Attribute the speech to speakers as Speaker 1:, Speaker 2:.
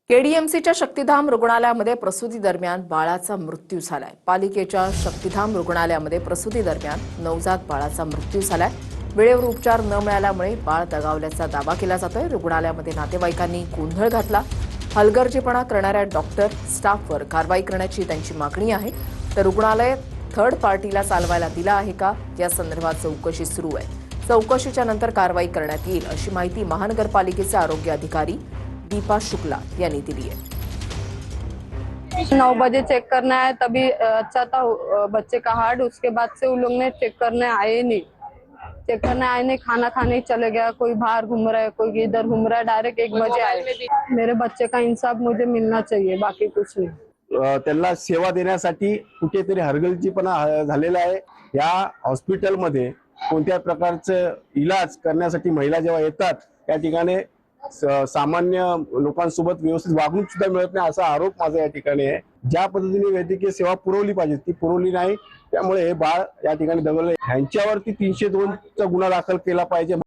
Speaker 1: केडीएमसीच्या शक्तिधाम रुग्णालयामध्ये प्रसूती दरम्यान बाळाचा मृत्यू झालाय। पालिकेच्या शक्तिधाम रुग्णालयामध्ये प्रसूती दरम्यान नवजात बाळाचा मृत्यू झालाय। वेळेवर उपचार न मिळाल्यामुळे बाळ दगावल्याचा दावा केला जातोय। रुग्णालयामध्ये नातेवाईकांनी गोंधळ घातला। हलगर्जीपणा करणाऱ्या डॉक्टर स्टाफवर कारवाई करण्याची त्यांची मागणी आहे। तर रुग्णालय थर्ड पार्टीला चालवायला दिला आहे का या संदर्भात चौकशी सुरू आहे। चौकशीच्या नंतर कारवाई करण्यात येईल अशी माहिती महानगरपालिकेचे आरोग्य अधिकारी दीपा शुक्ला यांनी दिली है।
Speaker 2: 9 बजे चेक करना है, तभी अच्छा था बच्चे का हार्ट। उसके बाद से उन लोग ने चेक करने आए नहीं, खाना खाने चले गया। कोई बाहर घूम रहा है, कोई इधर घूम रहा है। डायरेक्ट 1 बजे आए। मेरे बच्चे का इंसाफ मुझे मिलना चाहिए, बाकी कुछ नहीं।
Speaker 3: त्यांना सेवा देण्यासाठी कुठेतरी हरगर्जीपणा झालेला आहे। या हॉस्पिटलमध्ये कोणत्या प्रकारचे इलाज करण्यासाठी महिला जेव्हा येतात त्या ठिकाणी सामान्य लोकांसोबत व्यवस्थित वागणूक सुद्धा मिळत नाही असा आरोप माझा या ठिकाणी आहे। ज्या पद्धतीने वैद्यकीय सेवा पुरवली पाहिजे ती पुरवली नाही, त्यामुळे हे बाळ या ठिकाणी दगावले। ह्यांच्यावरती 302 चा गुन्हा दाखल केला पाहिजे।